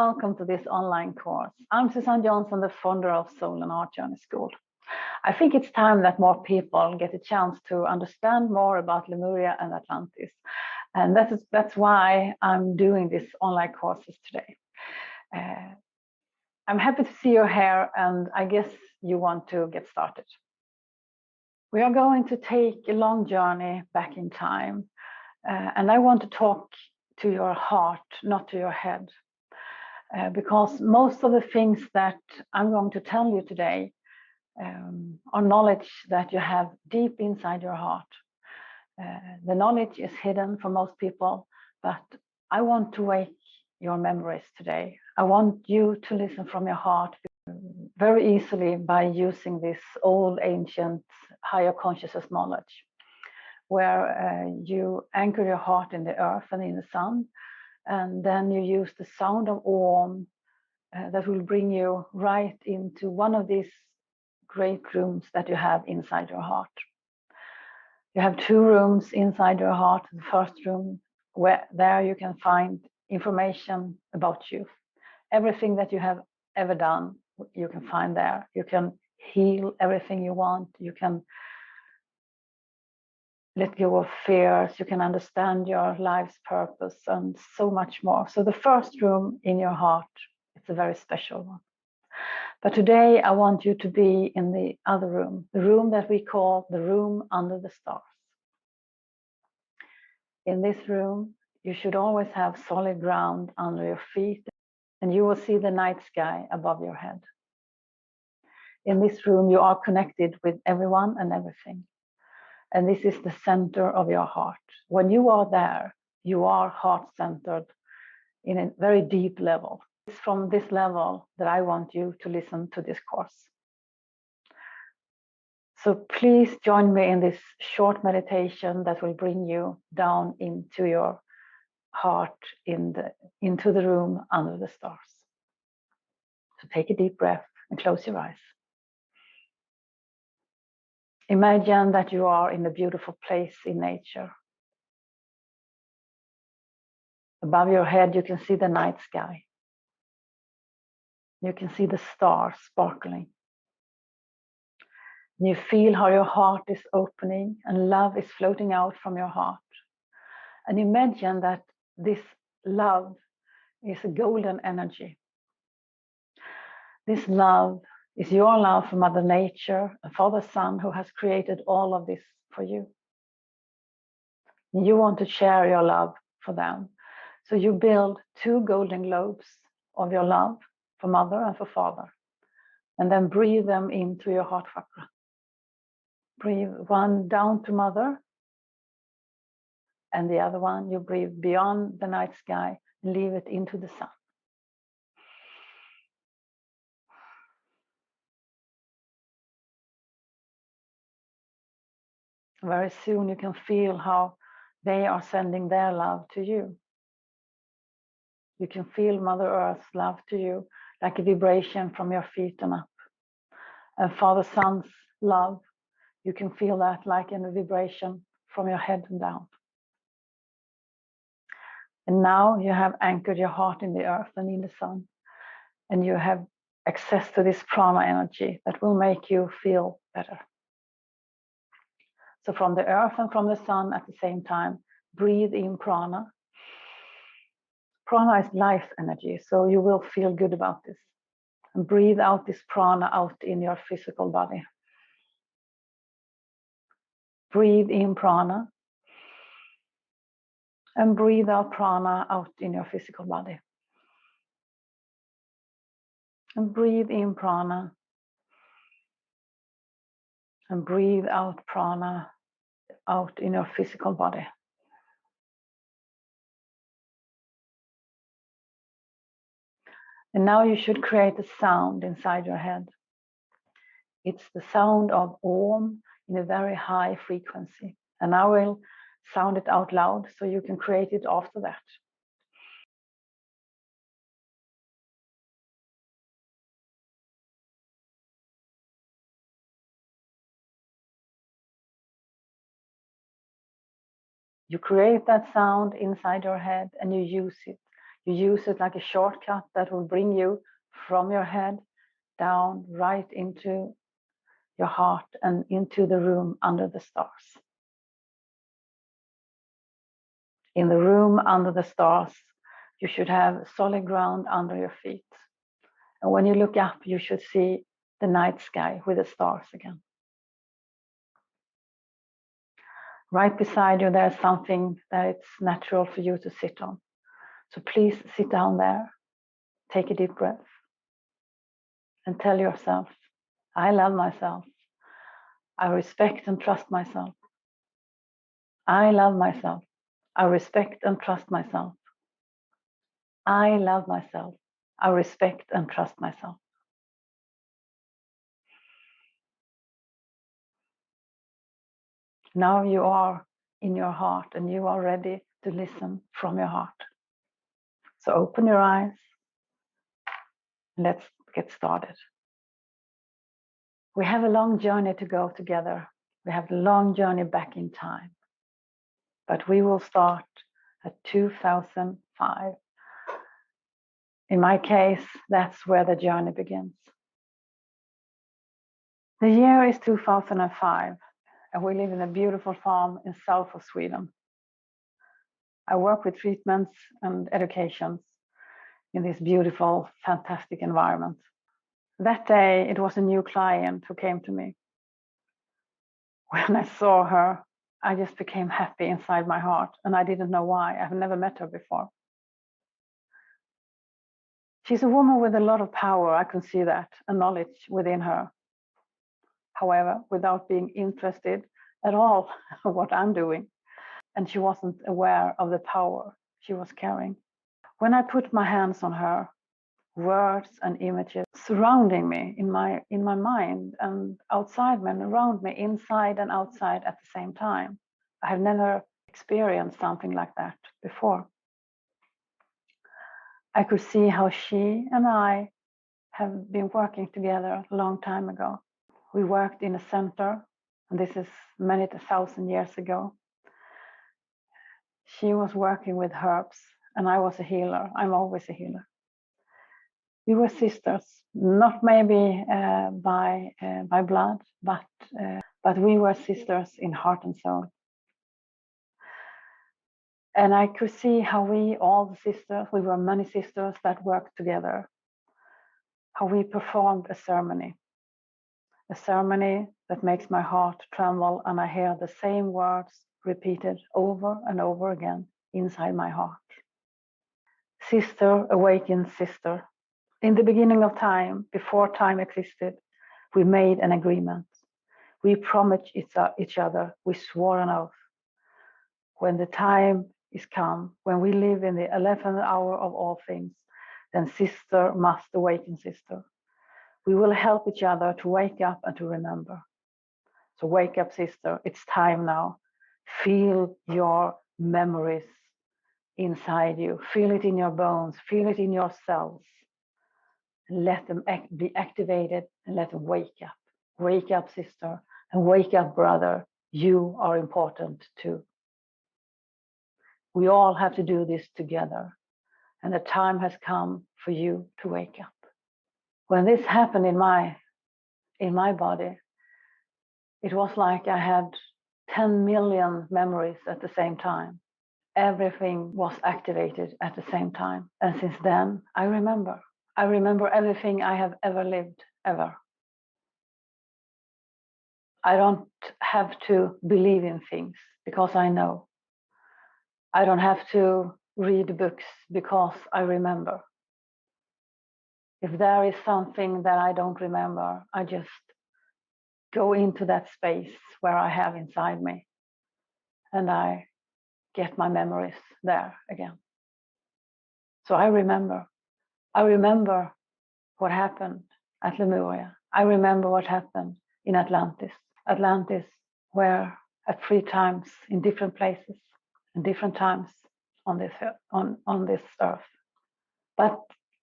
welcome to this online course. I'm Susanne Johnson, the founder of Soul and Art Journey School. I think it's time that more people get a chance to understand more about Lemuria and Atlantis. And that's why I'm doing this online courses today. I'm happy to see you here, and I guess you want to get started. We are going to take a long journey back in time, and I want to talk to your heart, not to your head. Because most of the things that I'm going to tell you today are knowledge that you have deep inside your heart. The knowledge is hidden for most people, but I want to wake your memories today. I want you to listen from your heart very easily by using this old, ancient, higher consciousness knowledge, where you anchor your heart in the earth and in the sun, and then you use the sound of Om that will bring you right into one of these great rooms that you have inside your heart. You have two rooms inside your heart. The first room, where there you can find information about you. Everything that you have ever done, you can find there. You can heal everything you want. You can let go of fears. You can understand your life's purpose and so much more. So the first room in your heart, it's a very special one. But today I want you to be in the other room, the room that we call the room under the stars. In this room, you should always have solid ground under your feet, and you will see the night sky above your head. In this room, you are connected with everyone and everything. And this is the center of your heart. When you are there, you are heart-centered in a very deep level. It's from this level that I want you to listen to this course. So please join me in this short meditation that will bring you down into your heart, into the room under the stars. So take a deep breath and close your eyes. Imagine that you are in a beautiful place in nature. Above your head, you can see the night sky. You can see the stars sparkling. You feel how your heart is opening and love is floating out from your heart. And imagine that this love is a golden energy. This love is your love for Mother Nature and for the Sun who has created all of this for you. You want to share your love for them. So you build two golden globes of your love for Mother and for Father. And then breathe them into your heart chakra. Breathe one down to Mother. And the other one, you breathe beyond the night sky and leave it into the sun. Very soon you can feel how they are sending their love to you. You can feel Mother Earth's love to you like a vibration from your feet and up. And Father Sun's love, you can feel that like in a vibration from your head and down. And now you have anchored your heart in the earth and in the sun. And you have access to this prana energy that will make you feel better. So from the earth and from the sun at the same time, breathe in prana. Prana is life energy, so you will feel good about this. And breathe out this prana out in your physical body. Breathe in prana. And breathe out prana out in your physical body. And breathe in prana. And breathe out prana out in your physical body. And now you should create a sound inside your head. It's the sound of Om in a very high frequency. And I will sound it out loud so you can create it after that. You create that sound inside your head and you use it. You use it like a shortcut that will bring you from your head down right into your heart and into the room under the stars. In the room under the stars, you should have solid ground under your feet. And when you look up, you should see the night sky with the stars again. Right beside you, there's something that it's natural for you to sit on. So please sit down there, take a deep breath, and tell yourself, I love myself. I respect and trust myself. I love myself. I respect and trust myself. I love myself. I respect and trust myself. Now you are in your heart and you are ready to listen from your heart. So open your eyes. Let's get started. We have a long journey to go together. We have a long journey back in time. But we will start at 2005. In my case, that's where the journey begins. The year is 2005, and we live in a beautiful farm in south of Sweden. I work with treatments and educations in this beautiful, fantastic environment. That day, it was a new client who came to me. When I saw her, I just became happy inside my heart, and I didn't know why. I've never met her before. She's a woman with a lot of power, I can see that, and knowledge within her. However, without being interested at all in what I'm doing. And she wasn't aware of the power she was carrying. When I put my hands on her, words and images surrounding me in my mind and outside me and around me, inside and outside at the same time. I have never experienced something like that before. I could see how she and I have been working together a long time ago. We worked in a center, and this is many 1,000 years ago. She was working with herbs, and I was a healer. I'm always a healer. We were sisters, not maybe by blood, but we were sisters in heart and soul. And I could see how we, all the sisters, we were many sisters that worked together, how we performed a ceremony that makes my heart tremble, and I hear the same words repeated over and over again inside my heart. Sister awakens sister. In the beginning of time, before time existed, we made an agreement. We promised each other, we swore an oath. When the time is come, when we live in the 11th hour of all things, then sister must awaken sister. We will help each other to wake up and to remember. So wake up, sister, it's time now. Feel your memories inside you. Feel it in your bones, feel it in your cells. Let them be activated and let them wake up. Wake up, sister, and wake up, brother. You are important too. We all have to do this together, and the time has come for you to wake up. When this happened in my body, it was like I had 10 million memories at the same time. Everything was activated at the same time. And since then, I remember. I remember everything I have ever lived, ever. I don't have to believe in things because I know. I don't have to read books because I remember. If there is something that I don't remember, I just go into that space where I have inside me and I get my memories there again. So I remember. I remember what happened at Lemuria. I remember what happened in Atlantis. Atlantis were at 3 times in different places and different times on this earth. But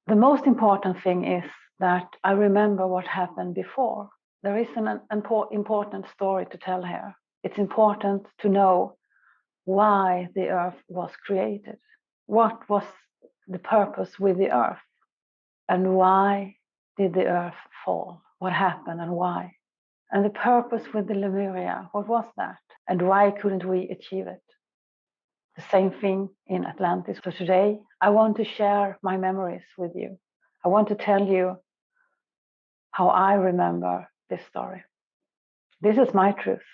the most important thing is that I remember what happened before. There is an important story to tell here. It's important to know why the earth was created. What was the purpose with the earth. And why did the earth fall? What happened and why? And the purpose with the Lemuria, what was that? And why couldn't we achieve it? The same thing in Atlantis. So today, I want to share my memories with you. I want to tell you how I remember this story. This is my truth.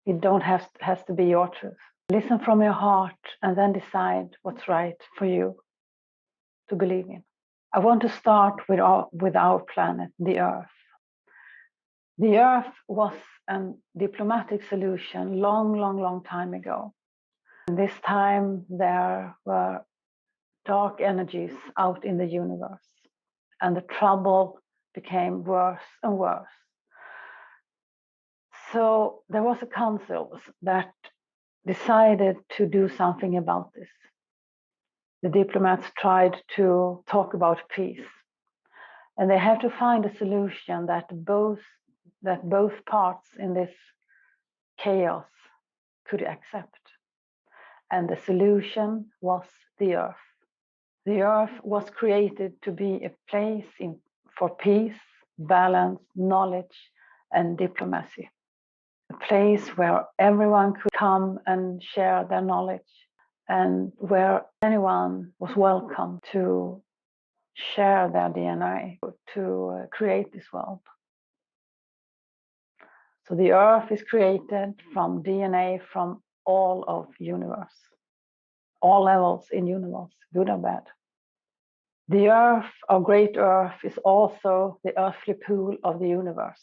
It don't has to be your truth. Listen from your heart and then decide what's right for you to believe in. I want to start with our planet, the Earth. The Earth was a diplomatic solution long time ago. And this time there were dark energies out in the universe, and the trouble became worse and worse. So there was a council that decided to do something about this. The diplomats tried to talk about peace, and they had to find a solution that both parts in this chaos could accept. And the solution was the Earth. The Earth was created to be a place for peace, balance, knowledge, and diplomacy. A place where everyone could come and share their knowledge, and where anyone was welcome to share their DNA to create this world. So the Earth is created from DNA from all of universe, all levels in universe, good or bad. The Earth, our great Earth, is also the earthly pool of the universe.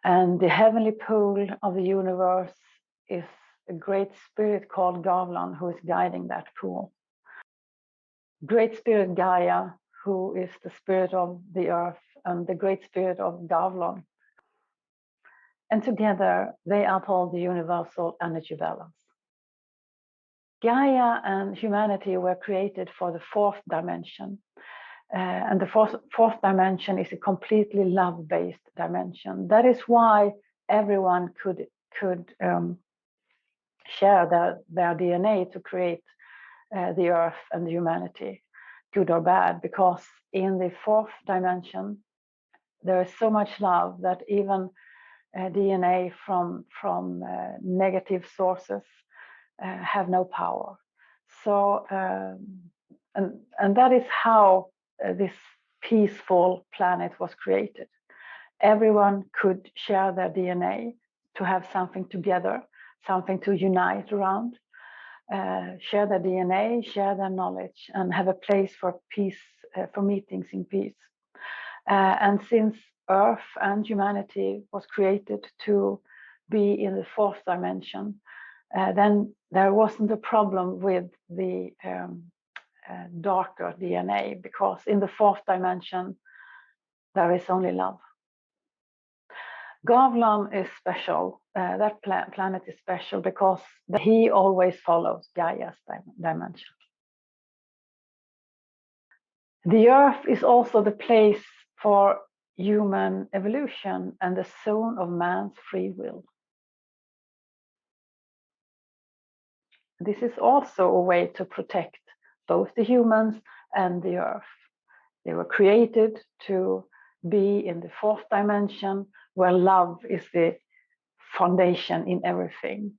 And the heavenly pool of the universe is a great spirit called Gavlan, who is guiding that pool. Great spirit Gaia, who is the spirit of the Earth, and the great spirit of Gavlan. And together they uphold the universal energy balance. Gaia and humanity were created for the fourth dimension. And the fourth dimension is a completely love-based dimension. That is why everyone could share their DNA to create the Earth and the humanity, good or bad, because in the fourth dimension, there is so much love that even DNA from negative sources have no power. So, and that is how this peaceful planet was created. Everyone could share their DNA to have something together, something to unite around, share their DNA, share their knowledge, and have a place for peace, for meetings in peace. And since Earth and humanity was created to be in the fourth dimension, then there wasn't a problem with the darker DNA, because in the fourth dimension, there is only love. Gavlan is special. That planet is special because he always follows Gaia's dimension. The Earth is also the place for human evolution and the zone of man's free will. This is also a way to protect both the humans and the Earth. They were created to be in the fourth dimension, where love is the foundation in everything.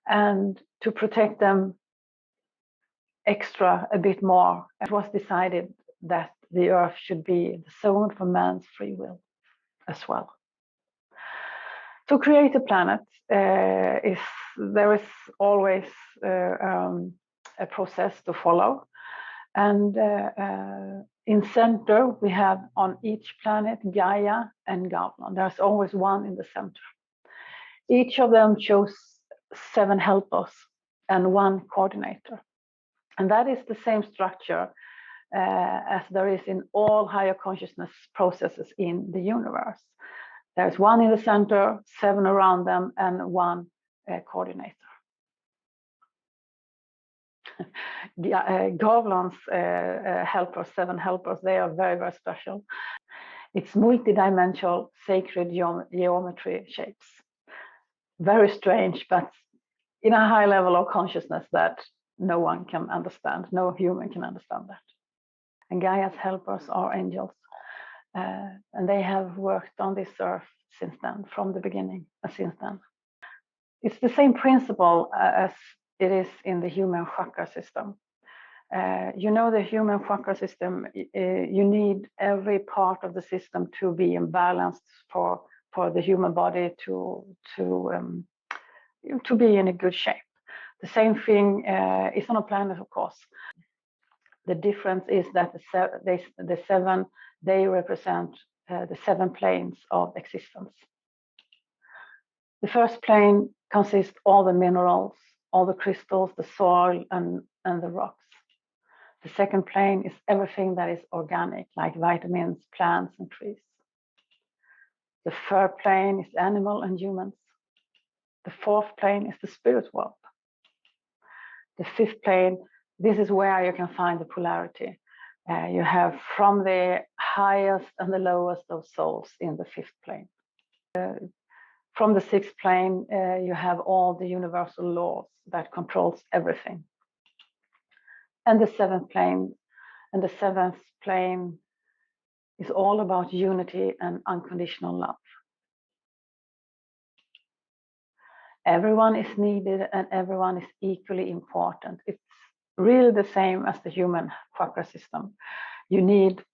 And to protect them extra a bit more, it was decided that the Earth should be the zone for man's free will as well. To create a planet, there is always a process to follow. And in center, we have on each planet Gaia and Gavlan. There's always one in the center. Each of them chose 7 helpers and 1 coordinator. And that is the same structure as there is in all higher consciousness processes in the universe. There's 1 in the center, 7 around them, and 1 coordinator. Gavlan's helpers, 7 helpers, they are very special. It's multidimensional sacred geometry shapes. Very strange, but in a high level of consciousness that no one can understand, no human can understand that. And Gaia's helpers are angels. And they have worked on this earth since then, from the beginning, since then. It's the same principle as it is in the human chakra system. The human chakra system, you need every part of the system to be in balance for the human body to be in a good shape. The same thing is on a planet, of course. The difference is that the seven, they represent the 7 planes of existence. The first plane consists all the minerals, all the crystals, the soil, and the rocks. The second plane is everything that is organic, like vitamins, plants, and trees. The third plane is animal and humans. The fourth plane is the spirit world. The fifth plane, this is where you can find the polarity. You have from the highest and the lowest of souls in the fifth plane. From the sixth plane, you have all the universal laws that controls everything. And the seventh plane is all about unity and unconditional love. Everyone is needed and everyone is equally important. It's really the same as the human chakra system. You need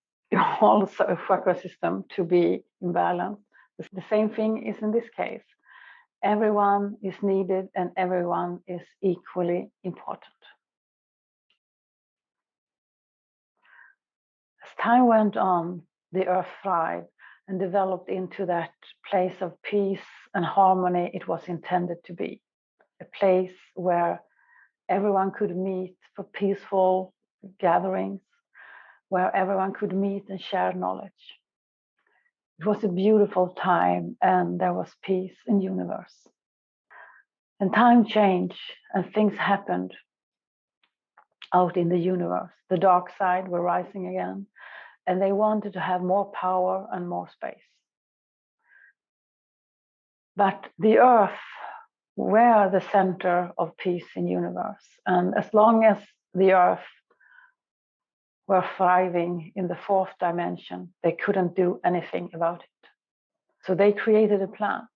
also a chakra system to be in balance. The same thing is in this case. Everyone is needed and everyone is equally important. As time went on, the earth thrived and developed into that place of peace and harmony it was intended to be. A place where everyone could meet for peaceful gatherings, where everyone could meet and share knowledge. It was a beautiful time and there was peace in the universe. And time changed and things happened out in the universe. The dark side were rising again and they wanted to have more power and more space. But the earth were the center of peace in the universe. And as long as the earth were thriving in the 4th dimension, they couldn't do anything about it. So they created a plan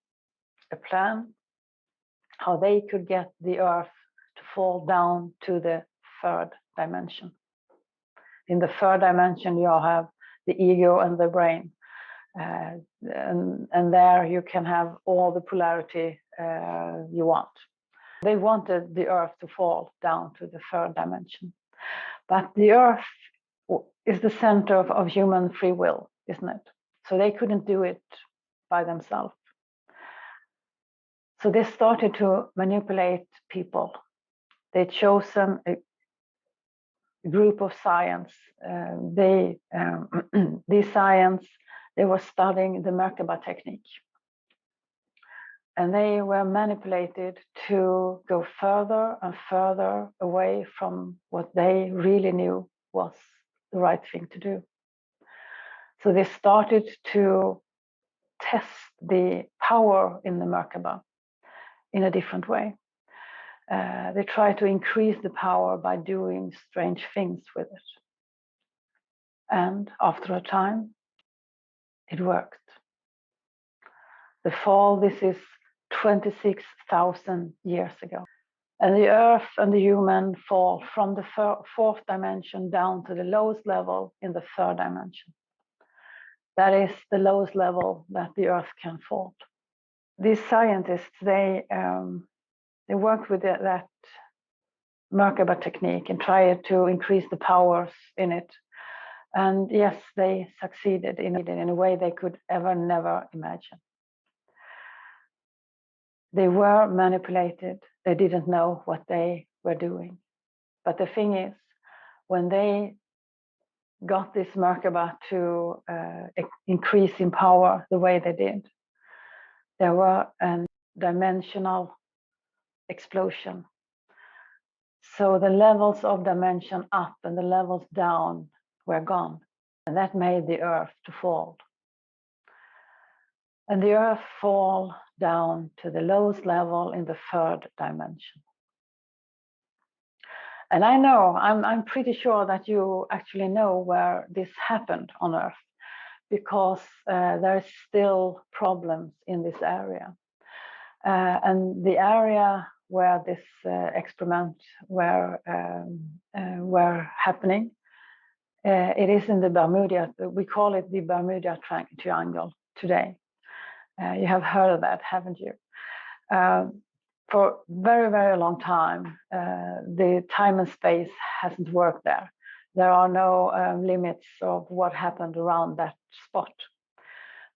how they could get the earth to fall down to the 3rd dimension. In the 3rd dimension, you have the ego and the brain. And there you can have all the polarity you want. They wanted the earth to fall down to the 3rd dimension. But the earth is the center of human free will, isn't it? So they couldn't do it by themselves. So they started to manipulate people. They chosen a group of science. These science, they were studying the Merkaba technique. And they were manipulated to go further and further away from what they really knew was the right thing to do. So they started to test the power in the Merkaba in a different way. They tried to increase the power by doing strange things with it. And after a time, it worked. The fall, this is 26,000 years ago. And the earth and the human fall from the 4th dimension down to the lowest level in the 3rd dimension. That is the lowest level that the earth can fall. These scientists, they worked with that Merkaba technique and tried to increase the powers in it. And yes, they succeeded in a way they could never imagine. They were manipulated. They didn't know what they were doing. But the thing is, when they got this Merkaba to increase in power the way they did, there were a dimensional explosion. So the levels of dimension up and the levels down were gone. And that made the earth to fall. And the earth fall down to the lowest level in the 3rd dimension. And I know, I'm pretty sure that you actually know where this happened on Earth, because there's still problems in this area. And the area where this experiment were happening, it is in the Bermuda, we call it the Bermuda Triangle today. You have heard of that, haven't you? For a very, very long time, the time and space hasn't worked there. There are no limits of what happened around that spot.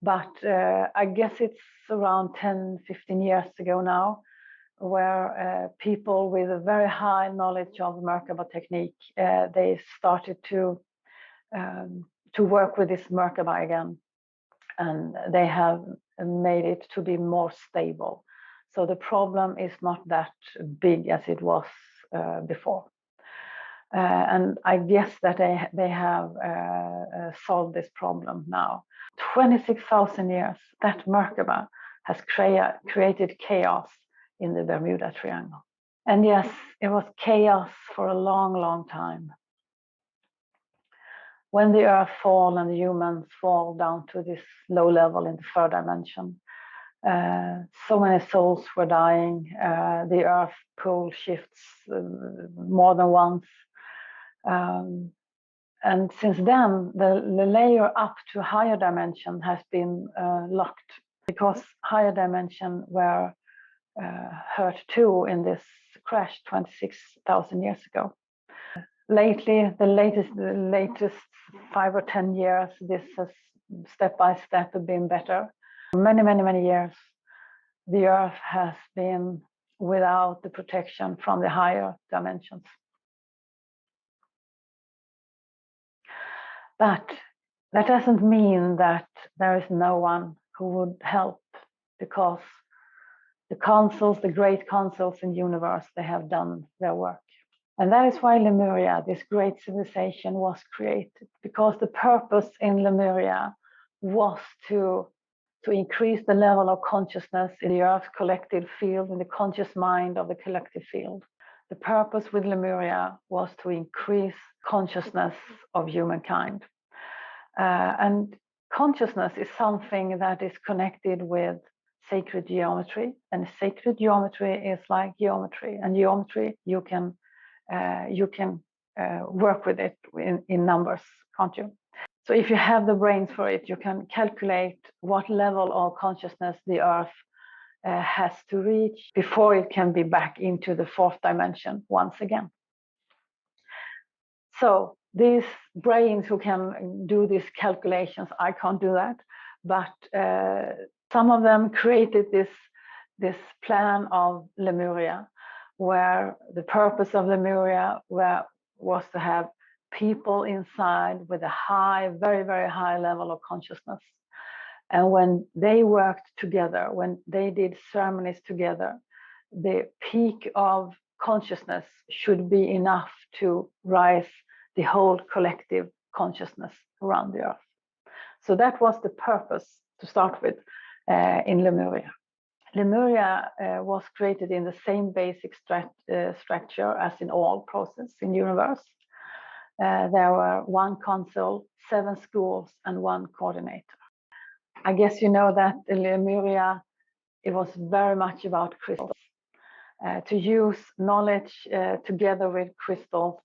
But I guess it's around 10, 15 years ago now, where people with a very high knowledge of Merkaba technique, they started to work with this Merkaba again, and they have made it to be more stable. So the problem is not that big as it was before. And I guess that they have solved this problem now. 26,000 years, that Merkaba has created chaos in the Bermuda Triangle. And yes, it was chaos for a long, long time. When the Earth fall and the humans fall down to this low level in the third dimension, so many souls were dying. The Earth pole shifts more than once. And since then, the layer up to higher dimension has been locked, because higher dimension were hurt too in this crash 26,000 years ago. Lately, the latest 5 or 10 years, this has step by step been better. For many, many, many years, the Earth has been without the protection from the higher dimensions. But that doesn't mean that there is no one who would help, because the councils, the great councils in the universe, they have done their work. And that is why Lemuria, this great civilization, was created, because the purpose in Lemuria was to increase the level of consciousness in the Earth's collective field, in the conscious mind of the collective field. The purpose with Lemuria was to increase consciousness of humankind. And consciousness is something that is connected with sacred geometry, and sacred geometry is like geometry, and geometry you can work with it in numbers, can't you? So if you have the brains for it, you can calculate what level of consciousness the Earth has to reach before it can be back into the fourth dimension once again. So these brains who can do these calculations, I can't do that, but some of them created this plan of Lemuria, where the purpose of Lemuria was to have people inside with a high, very, very high level of consciousness. And when they worked together, when they did ceremonies together, the peak of consciousness should be enough to rise the whole collective consciousness around the Earth. So that was the purpose to start with in Lemuria. Lemuria was created in the same basic structure as in all processes in the universe. There were one council, 7 schools, and 1 coordinator. I guess you know that in Lemuria, it was very much about crystals. To use knowledge together with crystals,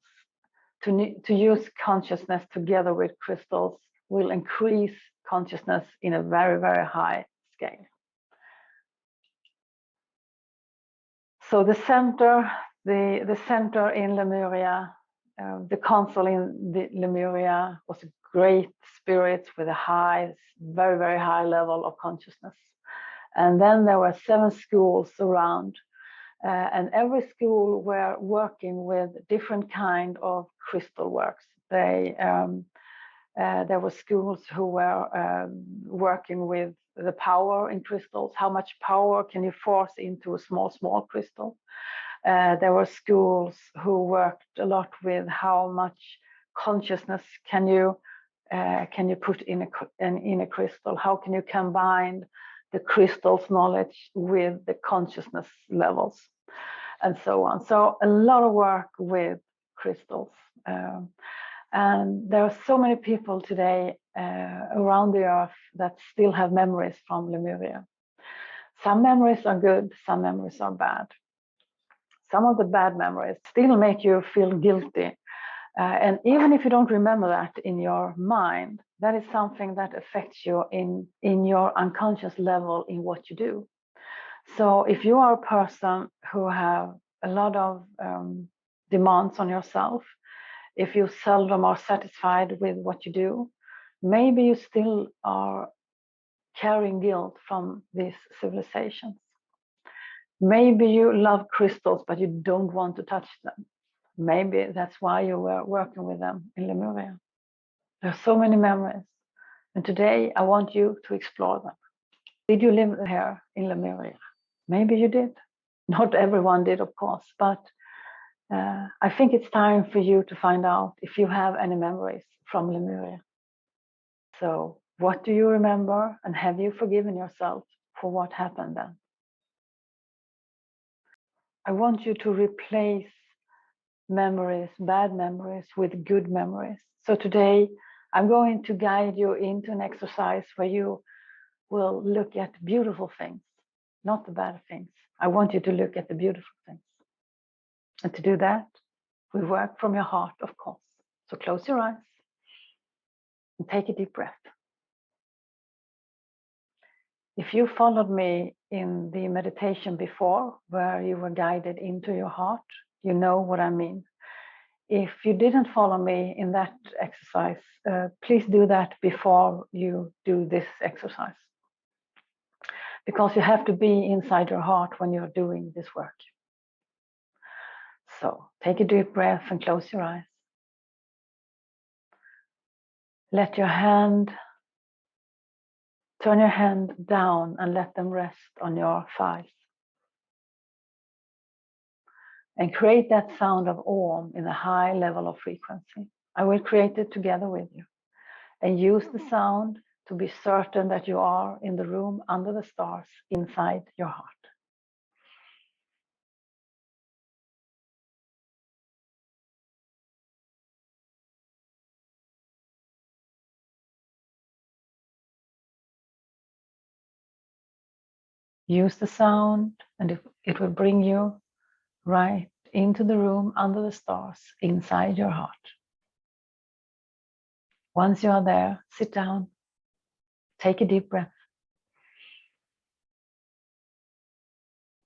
to use consciousness together with crystals will increase consciousness in a very, very high scale. So the center in Lemuria, the council in Lemuria was a great spirit with a high, very, very high level of consciousness. And then there were 7 schools around, and every school were working with different kind of crystal works. There were schools who were working with the power in crystals. How much power can you force into a small crystal? There were schools who worked a lot with how much consciousness can you put in a crystal? How can you combine the crystal's knowledge with the consciousness levels, and so on. So a lot of work with crystals. And there are so many people today around the earth that still have memories from Lemuria. Some memories are good, some memories are bad. Some of the bad memories still make you feel guilty. And even if you don't remember that in your mind, that is something that affects you in your unconscious level in what you do. So if you are a person who have a lot of demands on yourself, if you seldom are satisfied with what you do, maybe you still are carrying guilt from these civilizations. Maybe you love crystals, but you don't want to touch them. Maybe that's why you were working with them in Lemuria. There are so many memories. And today I want you to explore them. Did you live here in Lemuria? Maybe you did. Not everyone did, of course, but I think it's time for you to find out if you have any memories from Lemuria. So what do you remember, and have you forgiven yourself for what happened then? I want you to replace memories, bad memories, with good memories. So today I'm going to guide you into an exercise where you will look at beautiful things, not the bad things. I want you to look at the beautiful things. And to do that, we work from your heart, of course. So close your eyes and take a deep breath. If you followed me in the meditation before, where you were guided into your heart, you know what I mean. If you didn't follow me in that exercise, please do that before you do this exercise. Because you have to be inside your heart when you're doing this work. So take a deep breath and close your eyes. Let your hand, turn your hand down and let them rest on your thighs. And create that sound of Om in a high level of frequency. I will create it together with you. And use the sound to be certain that you are in the room under the stars inside your heart. Use the sound and it will bring you right into the room under the stars inside your heart. Once you are there, sit down, take a deep breath,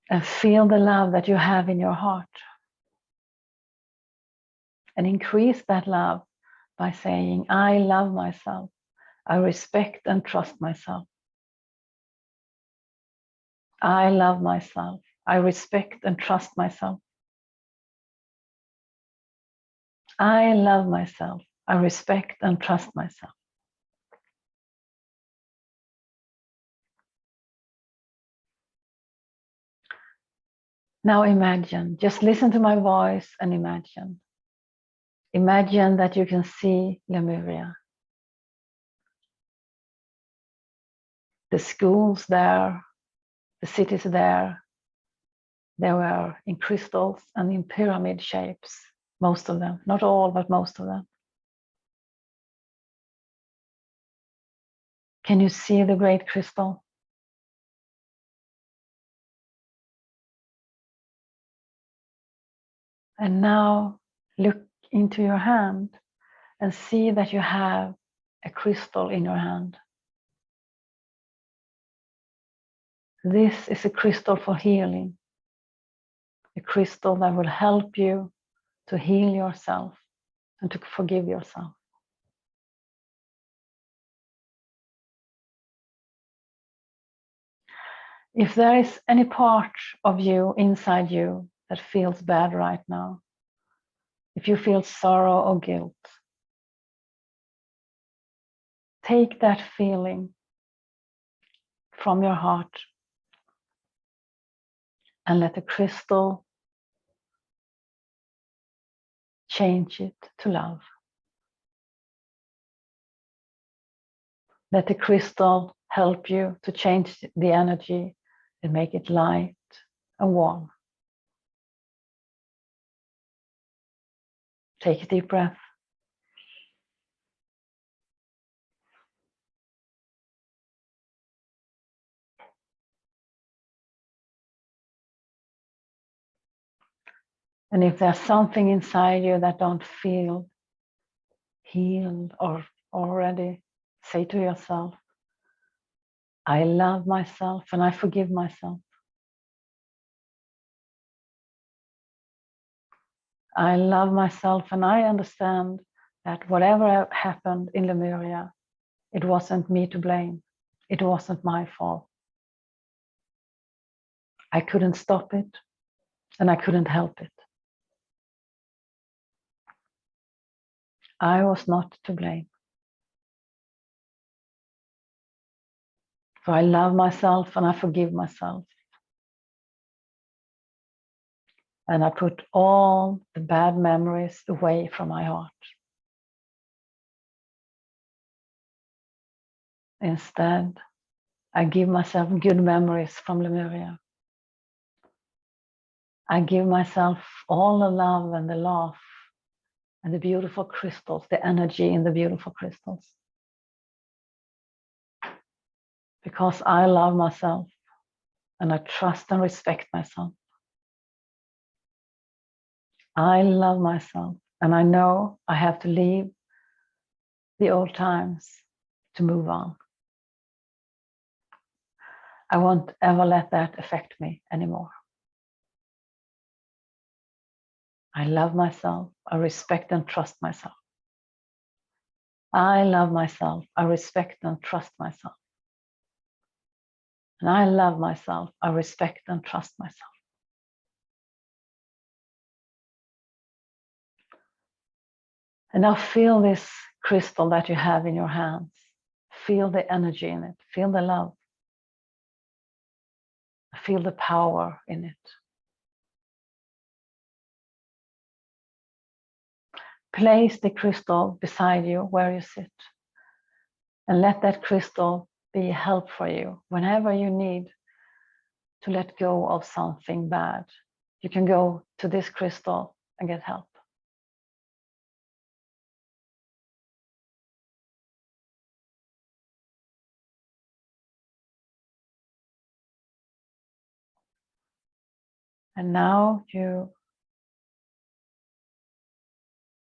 and feel the love that you have in your heart. And increase that love by saying, I love myself. I respect and trust myself. I love myself. I respect and trust myself. I love myself. I respect and trust myself. Now imagine, just listen to my voice and imagine. Imagine that you can see Lemuria. The schools there, the cities there, they were in crystals and in pyramid shapes, most of them, not all, but most of them. Can you see the great crystal? And now look into your hand and see that you have a crystal in your hand. This is a crystal for healing, a crystal that will help you to heal yourself and to forgive yourself. If there is any part of you inside you that feels bad right now, if you feel sorrow or guilt, take that feeling from your heart and let the crystal change it to love. Let the crystal help you to change the energy and make it light and warm. Take a deep breath. And if there's something inside you that don't feel healed or already, say to yourself, I love myself and I forgive myself. I love myself and I understand that whatever happened in Lemuria, it wasn't me to blame. It wasn't my fault. I couldn't stop it and I couldn't help it. I was not to blame. So I love myself and I forgive myself. And I put all the bad memories away from my heart. Instead, I give myself good memories from Lemuria. I give myself all the love and the laugh and the beautiful crystals, the energy in the beautiful crystals. Because I love myself and I trust and respect myself. I love myself and I know I have to leave the old times to move on. I won't ever let that affect me anymore. I love myself. I respect and trust myself. I love myself. I respect and trust myself. And I love myself. I respect and trust myself. And now feel this crystal that you have in your hands. Feel the energy in it. Feel the love. Feel the power in it. Place the crystal beside you where you sit. And let that crystal be a help for you whenever you need to let go of something bad. You can go to this crystal and get help. And now you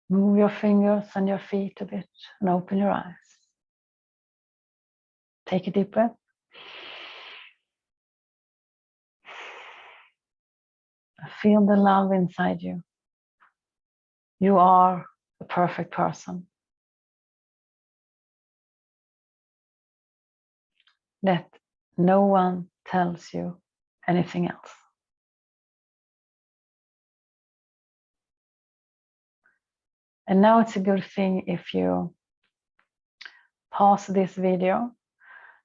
move your fingers and your feet a bit and open your eyes. Take a deep breath. Feel the love inside you. You are a perfect person. Let no one tells you anything else. And now it's a good thing if you pause this video,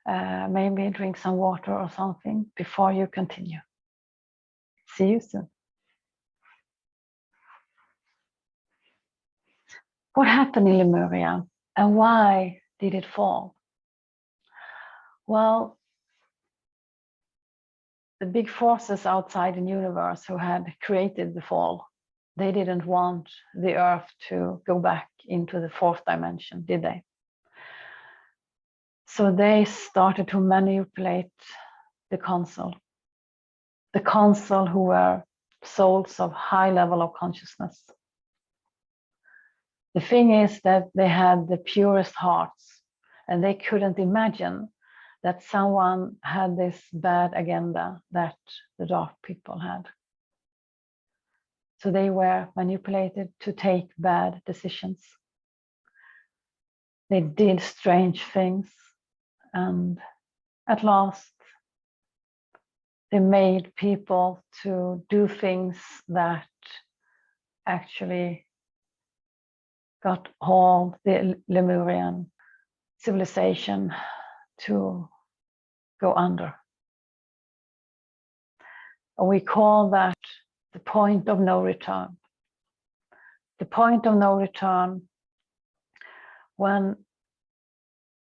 maybe drink some water or something before you continue. See you soon. What happened in Lemuria and why did it fall? Well, the big forces outside the universe who had created the fall, they didn't want the earth to go back into the fourth dimension, did they? So they started to manipulate the council who were souls of high level of consciousness. The thing is that they had the purest hearts and they couldn't imagine that someone had this bad agenda that the dark people had. So they were manipulated to take bad decisions. They did strange things, and at last they made people to do things that actually got all the Lemurian civilization to go under. And we call that the point of no return. The point of no return when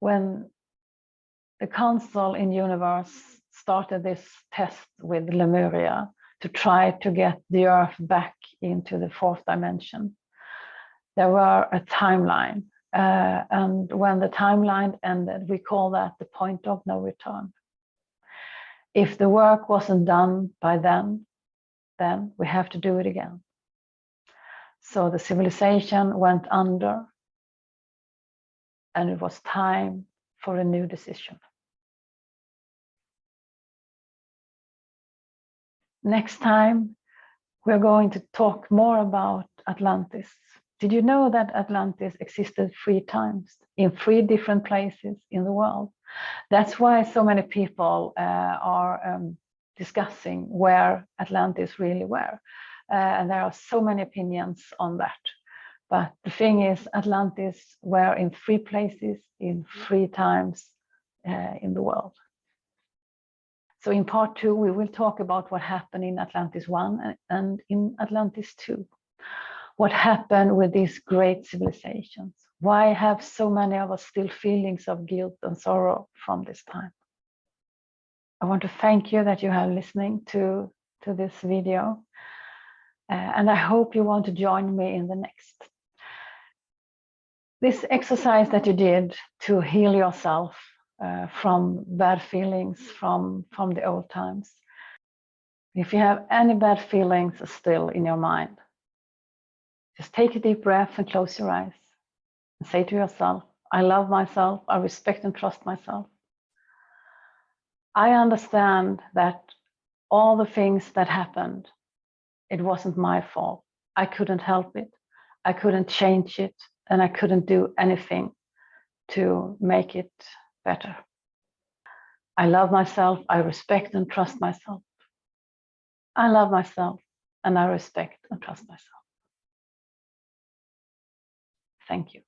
the council in universe started this test with Lemuria to try to get the earth back into the fourth dimension. there were a timeline. And when the timeline ended, we call that the point of no return. If the work wasn't done by then we have to do it again. So the civilization went under, and it was time for a new decision. Next time, we're going to talk more about Atlantis. Did you know that Atlantis existed 3 times in 3 different places in the world? That's why so many people are discussing where Atlantis really were. And there are so many opinions on that. But the thing is, Atlantis were in 3 places in 3 times in the world. So in part 2, we will talk about what happened in Atlantis 1 and in Atlantis 2. What happened with these great civilizations? Why have so many of us still feelings of guilt and sorrow from this time? I want to thank you that you are listening to this video. And I hope you want to join me in the next. This exercise that you did to heal yourself from bad feelings from the old times. If you have any bad feelings still in your mind, just take a deep breath and close your eyes and say to yourself, I love myself, I respect and trust myself. I understand that all the things that happened, it wasn't my fault. I couldn't help it. I couldn't change it, and I couldn't do anything to make it better. I love myself, I respect and trust myself. I love myself and I respect and trust myself. Thank you.